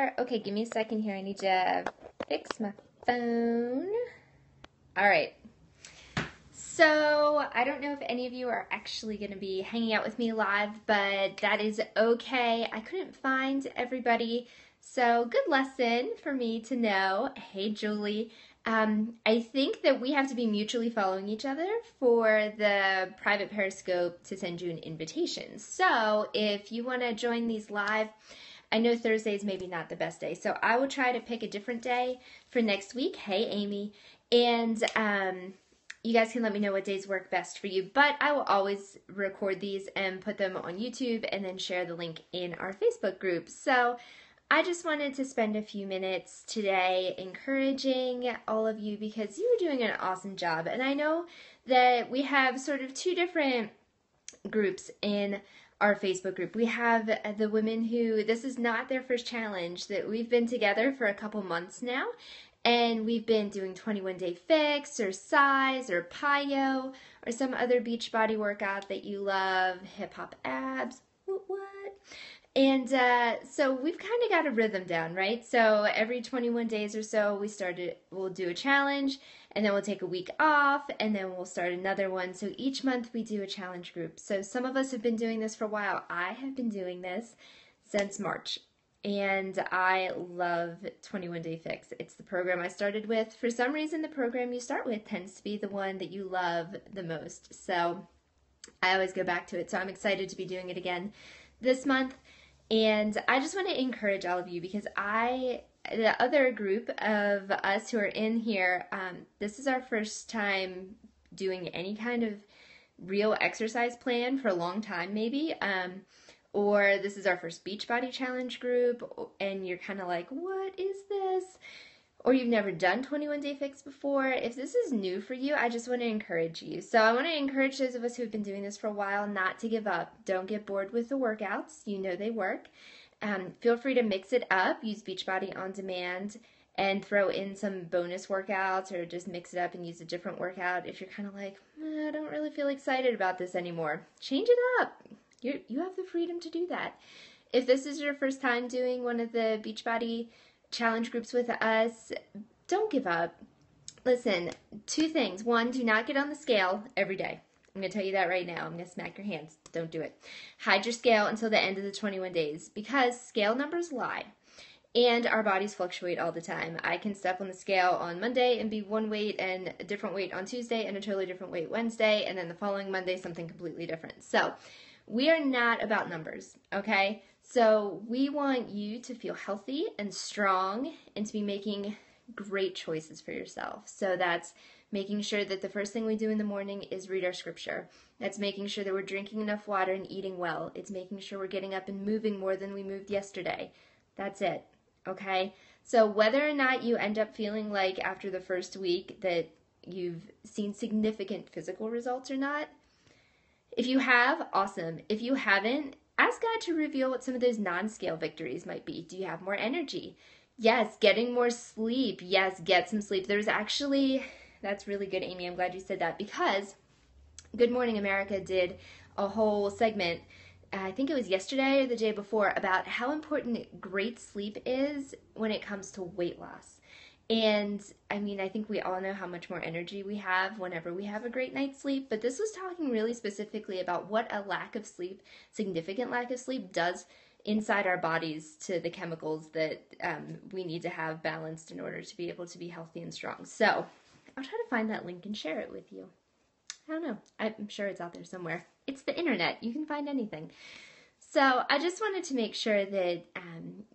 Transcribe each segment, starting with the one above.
there? Okay, give me a second here. I need to fix my phone. All right. So I don't know if any of you are actually going to be hanging out with me live, but that is okay. I couldn't find everybody. So good lesson for me to know. Hey, Julie. I think that we have to be mutually following each other for the private Periscope to send you an invitation. So if you want to join these live, I know Thursday is maybe not the best day, so I will try to pick a different day for next week. Hey, Amy. And you guys can let me know what days work best for you, but I will always record these and put them on YouTube and then share the link in our Facebook group. So I just wanted to spend a few minutes today encouraging all of you because you are doing an awesome job. And I know that we have sort of two different groups in our Facebook group. We have the women who, this is not their first challenge, that we've been together for a couple months now. And we've been doing 21 Day Fix or Size or Pyo or some other beach body workout that you love, hip hop abs, what? And so we've kind of got a rhythm down, right? So every 21 days or so, we'll do a challenge, and then we'll take a week off, and then we'll start another one. So each month we do a challenge group. So some of us have been doing this for a while. I have been doing this since March, and I love 21 Day Fix. It's the program I started with. For some reason, the program you start with tends to be the one that you love the most. So I always go back to it. So I'm excited to be doing it again this month. And I just want to encourage all of you because the other group of us who are in here, this is our first time doing any kind of real exercise plan for a long time maybe, or this is our first Beachbody Challenge group and you're kind of like, what is this? Or you've never done 21 Day Fix before. If this is new for you, I just want to encourage you. So I want to encourage those of us who have been doing this for a while not to give up. Don't get bored with the workouts. You know they work. Feel free to mix it up. Use Beachbody On Demand and throw in some bonus workouts or just mix it up and use a different workout. If you're kind of like, I don't really feel excited about this anymore, change it up. You have the freedom to do that. If this is your first time doing one of the Beachbody challenge groups with us, don't give up. Listen, two things. One, do not get on the scale every day. I'm going to tell you that right now. I'm going to smack your hands. Don't do it. Hide your scale until the end of the 21 days because scale numbers lie and our bodies fluctuate all the time. I can step on the scale on Monday and be one weight and a different weight on Tuesday and a totally different weight Wednesday, and then the following Monday something completely different. So we are not about numbers, okay? So we want you to feel healthy and strong and to be making great choices for yourself. So that's making sure that the first thing we do in the morning is read our scripture. That's making sure that we're drinking enough water and eating well. It's making sure we're getting up and moving more than we moved yesterday. That's it, okay? So whether or not you end up feeling like after the first week that you've seen significant physical results or not, if you have, awesome. If you haven't, ask God to reveal what some of those non-scale victories might be. Do you have more energy? Yes. Getting more sleep. Yes, get some sleep. That's really good, Amy. I'm glad you said that because Good Morning America did a whole segment, I think it was yesterday or the day before, about how important great sleep is when it comes to weight loss. And I mean, I think we all know how much more energy we have whenever we have a great night's sleep, but this was talking really specifically about what a lack of sleep, significant lack of sleep, does inside our bodies to the chemicals that we need to have balanced in order to be able to be healthy and strong. So I'll try to find that link and share it with you. I don't know. I'm sure it's out there somewhere. It's the internet. You can find anything. So I just wanted to make sure that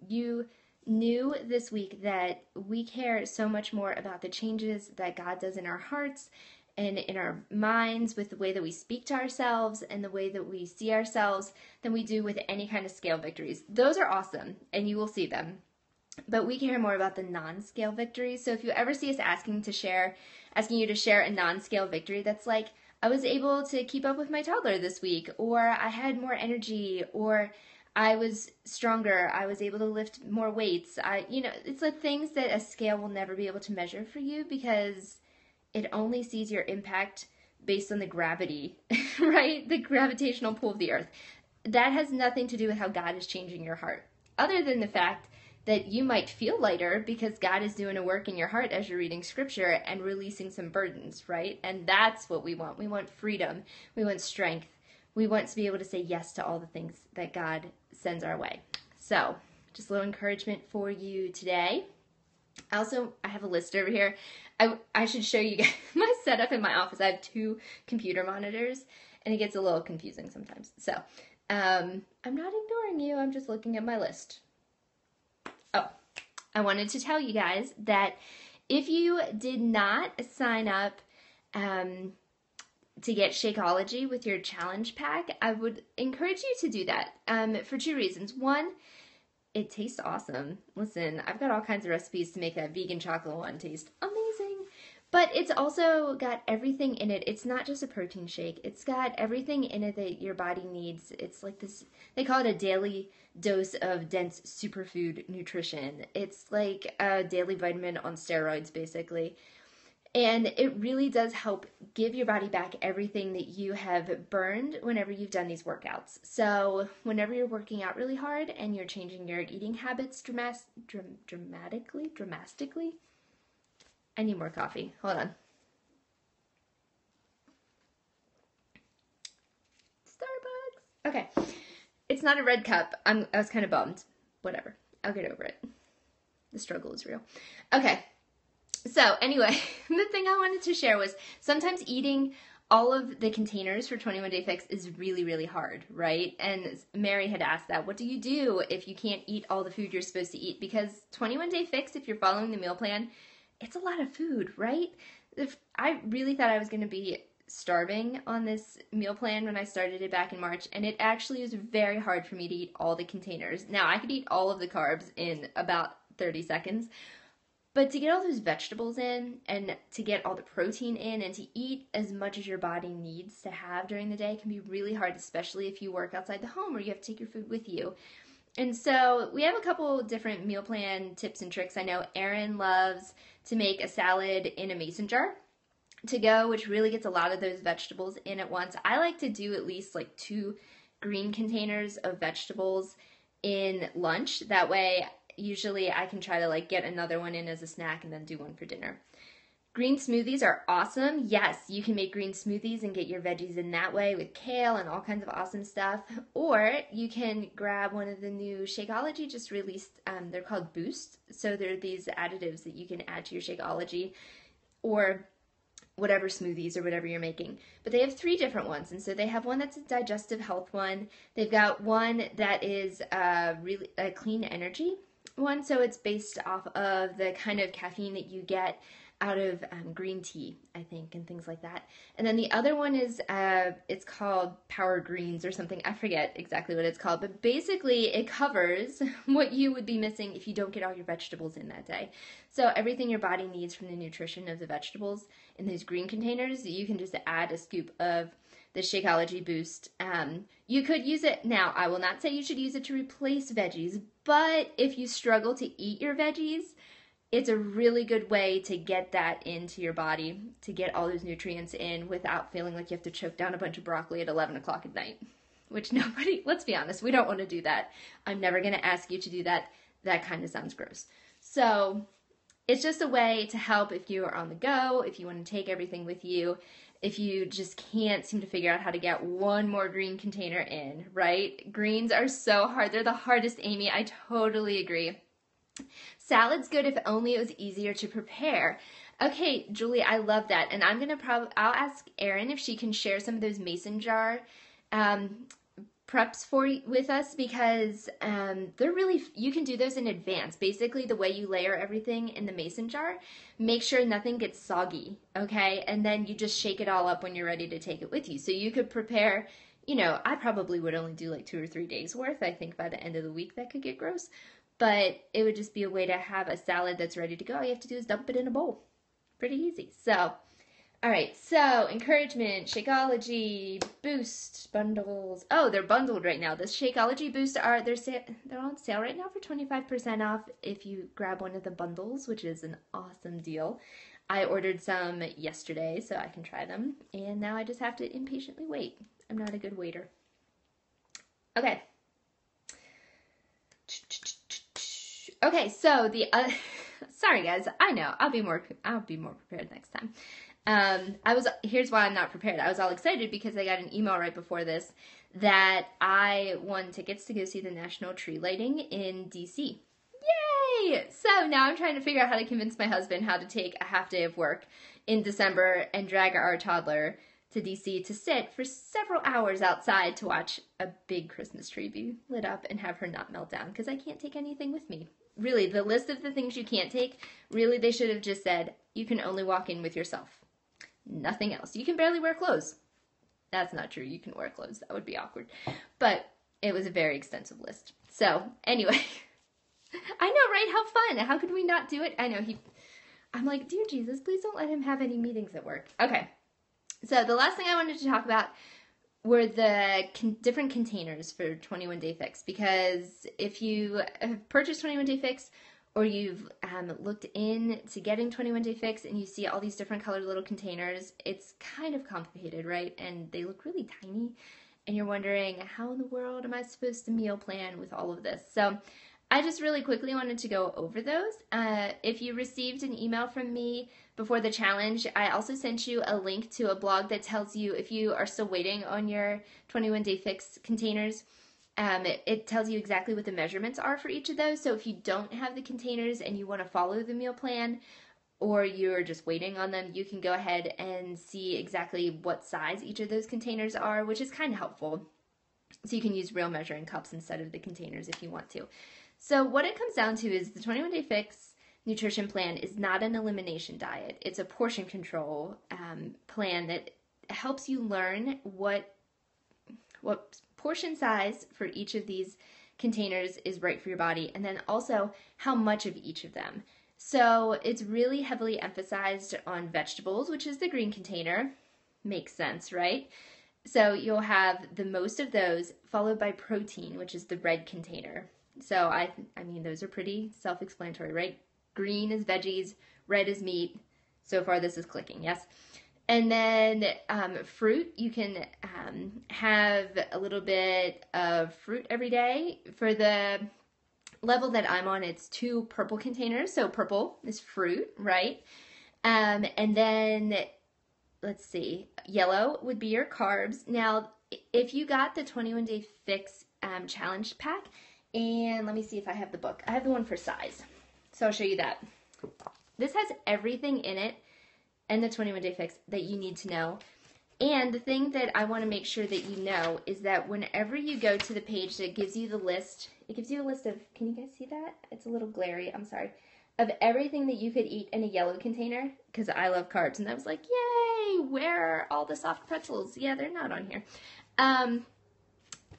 you knew this week that we care so much more about the changes that God does in our hearts and in our minds with the way that we speak to ourselves and the way that we see ourselves than we do with any kind of scale victories. Those are awesome, and you will see them. But we care more about the non-scale victories. So if you ever see us asking you to share a non-scale victory that's like, I was able to keep up with my toddler this week, or I had more energy, or I was stronger, I was able to lift more weights. It's like things that a scale will never be able to measure for you because it only sees your impact based on the gravity, right? The gravitational pull of the earth. That has nothing to do with how God is changing your heart, other than the fact that you might feel lighter because God is doing a work in your heart as you're reading scripture and releasing some burdens, right? And that's what we want. We want freedom. We want strength. We want to be able to say yes to all the things that God sends our way. So just a little encouragement for you today. I have a list over here. I should show you guys my setup in my office. I have 2 computer monitors, and it gets a little confusing sometimes. So, I'm not ignoring you. I'm just looking at my list. Oh, I wanted to tell you guys that if you did not sign up to get Shakeology with your challenge pack, I would encourage you to do that for 2 reasons. One, it tastes awesome. Listen, I've got all kinds of recipes to make that vegan chocolate one taste amazing. But it's also got everything in it. It's not just a protein shake. It's got everything in it that your body needs. It's like this, they call it a daily dose of dense superfood nutrition. It's like a daily vitamin on steroids, basically. And it really does help give your body back everything that you have burned whenever you've done these workouts. So whenever you're working out really hard and you're changing your eating habits dramatically, I need more coffee. Hold on. Starbucks. Okay. It's not a red cup. I was kind of bummed. Whatever. I'll get over it. The struggle is real. Okay. So anyway, the thing I wanted to share was sometimes eating all of the containers for 21 Day Fix is really, really hard, right? And Mary had asked that, what do you do if you can't eat all the food you're supposed to eat? Because 21 Day Fix, if you're following the meal plan, it's a lot of food, right? I really thought I was going to be starving on this meal plan when I started it back in March, and it actually was very hard for me to eat all the containers. Now, I could eat all of the carbs in about 30 seconds, but to get all those vegetables in and to get all the protein in and to eat as much as your body needs to have during the day can be really hard, especially if you work outside the home or you have to take your food with you. And so we have a couple different meal plan tips and tricks. I know Erin loves to make a salad in a mason jar to go, which really gets a lot of those vegetables in at once. I like to do at least like 2 green containers of vegetables in lunch. That way, usually I can try to like get another one in as a snack and then do one for dinner. Green smoothies are awesome. Yes, you can make green smoothies and get your veggies in that way with kale and all kinds of awesome stuff. Or you can grab one of the new Shakeology just released, they're called Boost. So they're these additives that you can add to your Shakeology or whatever smoothies or whatever you're making. But they have 3 different ones. And so they have one that's a digestive health one. They've got one that is really a clean energy one. So it's based off of the kind of caffeine that you get out of green tea, I think, and things like that. And then the other one is, it's called Power Greens or something. I forget exactly what it's called, but basically it covers what you would be missing if you don't get all your vegetables in that day. So everything your body needs from the nutrition of the vegetables in these green containers, you can just add a scoop of the Shakeology Boost. You could use it, now I will not say you should use it to replace veggies, but if you struggle to eat your veggies, it's a really good way to get that into your body, to get all those nutrients in without feeling like you have to choke down a bunch of broccoli at 11 o'clock at night. Which nobody, let's be honest, we don't want to do that. I'm never going to ask you to do that. That kind of sounds gross. So it's just a way to help if you are on the go, if you want to take everything with you, if you just can't seem to figure out how to get one more green container in, right? Greens are so hard. They're the hardest, Amy. I totally agree. Salad's good if only it was easier to prepare. Okay, Julie, I love that. And I'm going to I'll ask Erin if she can share some of those mason jar preps with us, because they're really, you can do those in advance. Basically, the way you layer everything in the mason jar, make sure nothing gets soggy, okay? And then you just shake it all up when you're ready to take it with you. So you could prepare, you know, I probably would only do like 2 or 3 days worth. I think by the end of the week that could get gross. But it would just be a way to have a salad that's ready to go. All you have to do is dump it in a bowl. Pretty easy. So, all right. So, encouragement, Shakeology, Boost, bundles. Oh, they're bundled right now. The Shakeology Boost they're on sale right now for 25% off if you grab one of the bundles, which is an awesome deal. I ordered some yesterday so I can try them. And now I just have to impatiently wait. I'm not a good waiter. Okay. Okay, so the sorry guys, I know I'll be more prepared next time. Here's why I'm not prepared. I was all excited because I got an email right before this that I won tickets to go see the National Tree Lighting in DC. Yay! So now I'm trying to figure out how to convince my husband how to take a half day of work in December and drag our toddler to DC to sit for several hours outside to watch a big Christmas tree be lit up and have her not melt down because I can't take anything with me. Really, the list of the things you can't take, really they should have just said, you can only walk in with yourself. Nothing else. You can barely wear clothes. That's not true. You can wear clothes. That would be awkward. But it was a very extensive list. So, anyway. I know, right? How fun. How could we not do it? I know I'm like, dear Jesus, please don't let him have any meetings at work. Okay. So the last thing I wanted to talk about were the different containers for 21 Day Fix. Because if you have purchased 21 Day Fix or you've looked into getting 21 Day Fix and you see all these different colored little containers, it's kind of complicated, right? And they look really tiny. And you're wondering, how in the world am I supposed to meal plan with all of this? So I just really quickly wanted to go over those. If you received an email from me before the challenge, I also sent you a link to a blog that tells you if you are still waiting on your 21 Day Fix containers, it tells you exactly what the measurements are for each of those. So if you don't have the containers and you want to follow the meal plan, or you're just waiting on them, you can go ahead and see exactly what size each of those containers are, which is kind of helpful. So you can use real measuring cups instead of the containers if you want to. So what it comes down to is the 21 Day Fix nutrition plan is not an elimination diet. It's a portion control plan that helps you learn what portion size for each of these containers is right for your body, and then also how much of each of them. So it's really heavily emphasized on vegetables, which is the green container. Makes sense, right? So you'll have the most of those, followed by protein, which is the red container. So I mean, those are pretty self-explanatory, right? Green is veggies, red is meat. So far, this is clicking, yes? And then fruit, you can have a little bit of fruit every day. For the level that I'm on, it's 2 purple containers. So purple is fruit, right? And then, let's see, yellow would be your carbs. Now, if you got the 21 Day Fix challenge pack, and let me see if I have the book. I have the one for size. So I'll show you that. This has everything in it and the 21 Day Fix that you need to know. And the thing that I want to make sure that you know is that whenever you go to the page that gives you the list, it gives you a list of, can you guys see that? It's a little glary, I'm sorry, of everything that you could eat in a yellow container, because I love carbs. And I was like, yay, where are all the soft pretzels? Yeah, they're not on here.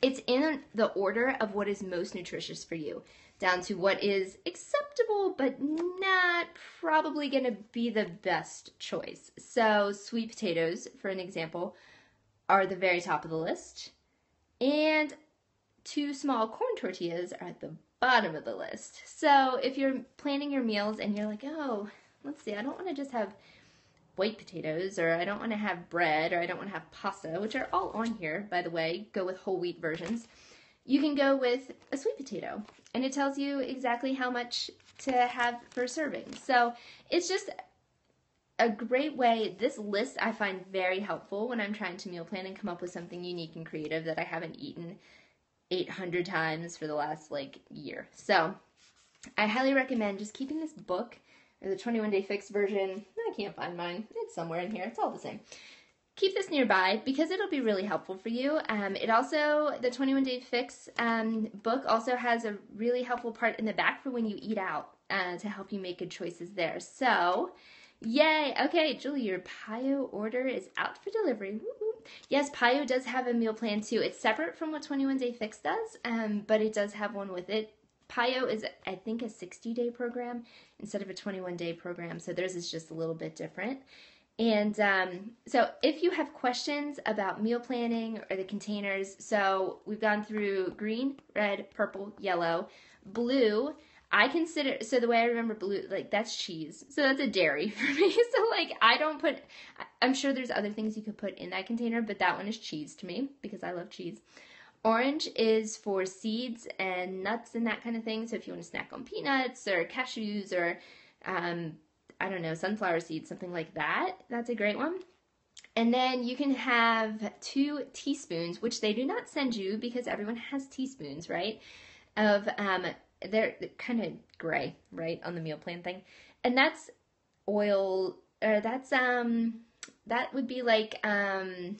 It's in the order of what is most nutritious for you, down to what is acceptable, but not probably going to be the best choice. So sweet potatoes, for an example, are the very top of the list. And 2 small corn tortillas are at the bottom of the list. So if you're planning your meals and you're like, oh, let's see, I don't want to just have white potatoes, or I don't want to have bread, or I don't want to have pasta, which are all on here, by the way, go with whole wheat versions. You can go with a sweet potato, and it tells you exactly how much to have per serving. So it's just a great way. This list I find very helpful when I'm trying to meal plan and come up with something unique and creative that I haven't eaten 800 times for the last year. So I highly recommend just keeping this book, or the 21 Day Fix version. I can't find mine. It's somewhere in here. It's all the same. Keep this nearby because it'll be really helpful for you. It also, the 21 Day Fix book also has a really helpful part in the back for when you eat out to help you make good choices there. So, yay! Okay, Julie, your Pio order is out for delivery. Woo-hoo. Yes, Pio does have a meal plan too. It's separate from what 21 Day Fix does, but it does have one with it. Pio is, I think, a 60-day program instead of a 21-day program, so theirs is just a little bit different. And so if you have questions about meal planning or the containers, so we've gone through green, red, purple, yellow, blue. I consider, so the way I remember blue, that's cheese. So that's a dairy for me. So I don't put, I'm sure there's other things you could put in that container, but that one is cheese to me because I love cheese. Orange is for seeds and nuts and that kind of thing. So if you want to snack on peanuts or cashews or, I don't know, sunflower seeds, something like that, that's a great one. And then you can have 2 teaspoons, which they do not send you because everyone has teaspoons, right? Of, they're kind of gray, right, on the meal plan thing. And that's oil, or that would be like, I'm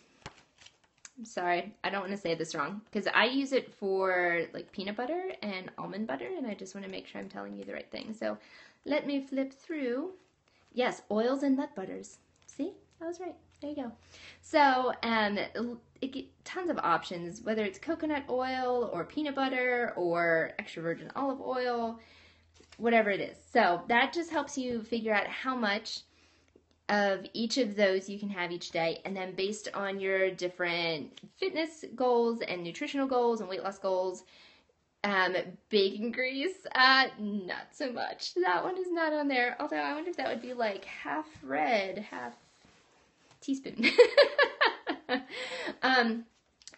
sorry, I don't want to say this wrong, because I use it for like peanut butter and almond butter, and I just want to make sure I'm telling you the right thing. So let me flip through. Yes, oils and nut butters. See, I was right. There you go. So tons of options, whether it's coconut oil or peanut butter or extra virgin olive oil, whatever it is. So that just helps you figure out how much of each of those you can have each day. And then based on your different fitness goals and nutritional goals and weight loss goals, bacon grease, not so much. That one is not on there. Although I wonder if that would be like half red, half teaspoon.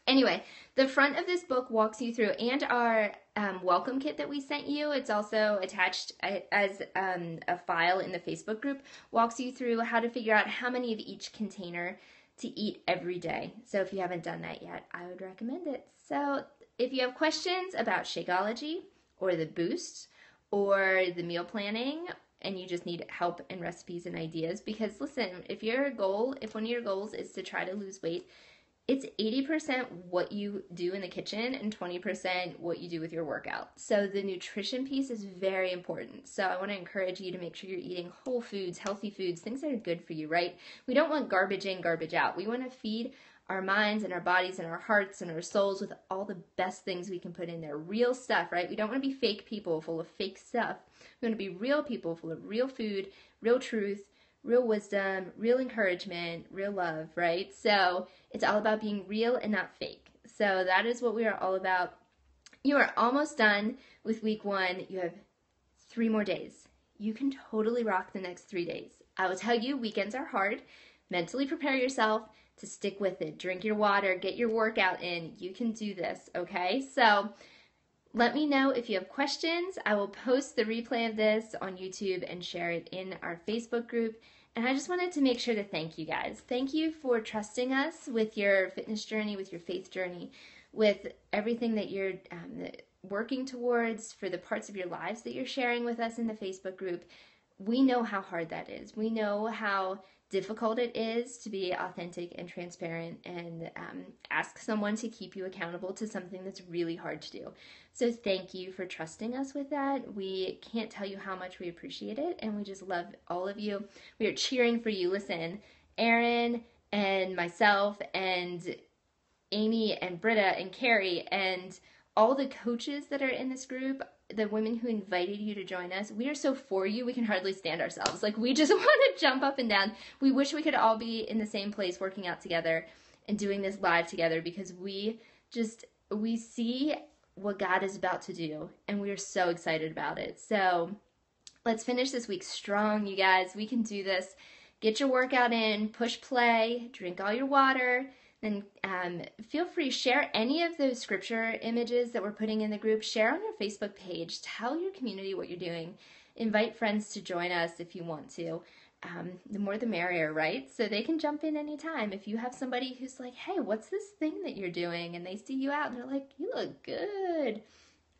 Anyway, the front of this book walks you through, and our welcome kit that we sent you, it's also attached as a file in the Facebook group, walks you through how to figure out how many of each container to eat every day. So if you haven't done that yet, I would recommend it. So if you have questions about Shakeology or the boost or the meal planning, and you just need help and recipes and ideas, because listen, if one of your goals is to try to lose weight, it's 80% what you do in the kitchen and 20% what you do with your workout. So the nutrition piece is very important. So I want to encourage you to make sure you're eating whole foods, healthy foods, things that are good for you, right? We don't want garbage in, garbage out. We want to feed our minds and our bodies and our hearts and our souls with all the best things we can put in there. Real stuff, right? We don't want to be fake people full of fake stuff. We want to be real people full of real food, real truth, real wisdom, real encouragement, real love, right? So it's all about being real and not fake. So that is what we are all about. You are almost done with week 1. You have 3 more days. You can totally rock the next 3 days. I will tell you, weekends are hard. Mentally prepare yourself to stick with it. Drink your water, get your workout in. You can do this, okay? So let me know if you have questions. I will post the replay of this on YouTube and share it in our Facebook group. And I just wanted to make sure to thank you guys. Thank you for trusting us with your fitness journey, with your faith journey, with everything that you're working towards, for the parts of your lives that you're sharing with us in the Facebook group. We know how hard that is. We know how difficult it is to be authentic and transparent and ask someone to keep you accountable to something that's really hard to do. So thank you for trusting us with that. We can't tell you how much we appreciate it, and we just love all of you. We are cheering for you. Listen, Erin and myself and Amy and Britta and Carrie and all the coaches that are in this group, the women who invited you to join us, we are so for you, we can hardly stand ourselves. Like, we just want to jump up and down. We wish we could all be in the same place working out together and doing this live together, because we see what God is about to do, and we are so excited about it. So let's finish this week strong, you guys. We can do this. Get your workout in, push play, drink all your water. Then feel free, share any of those scripture images that we're putting in the group. Share on your Facebook page. Tell your community what you're doing. Invite friends to join us if you want to. The more the merrier, right? So they can jump in anytime. If you have somebody who's like, hey, what's this thing that you're doing? And they see you out and they're like, you look good.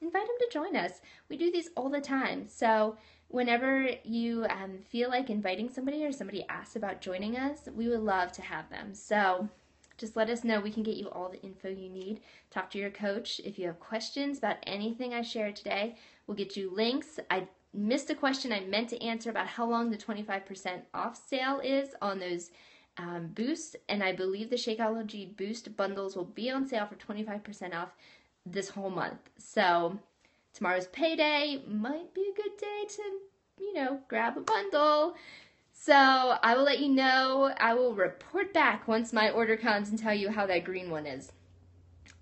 Invite them to join us. We do these all the time. So whenever you feel like inviting somebody or somebody asks about joining us, we would love to have them. So just let us know. We can get you all the info you need. Talk to your coach. If you have questions about anything I shared today, we'll get you links. I missed a question I meant to answer about how long the 25% off sale is on those boosts, and I believe the Shakeology boost bundles will be on sale for 25% off this whole month. So tomorrow's payday might be a good day to, grab a bundle. So I will let you know. I will report back once my order comes and tell you how that green one is.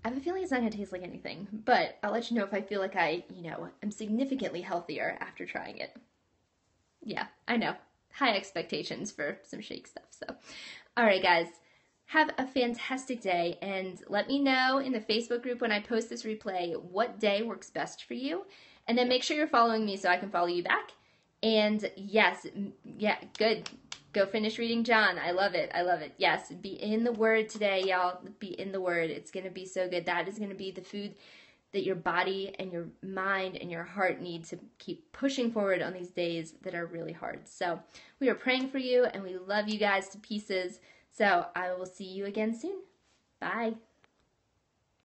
I have a feeling it's not going to taste like anything, but I'll let you know if I feel like I, am significantly healthier after trying it. Yeah, I know. High expectations for some shake stuff. So, all right, guys. Have a fantastic day, and let me know in the Facebook group when I post this replay what day works best for you. And then make sure you're following me so I can follow you back. And yes, yeah, good. Go finish reading John. I love it. I love it. Yes, be in the Word today, y'all. Be in the Word. It's going to be so good. That is going to be the food that your body and your mind and your heart need to keep pushing forward on these days that are really hard. So we are praying for you, and we love you guys to pieces. So I will see you again soon. Bye.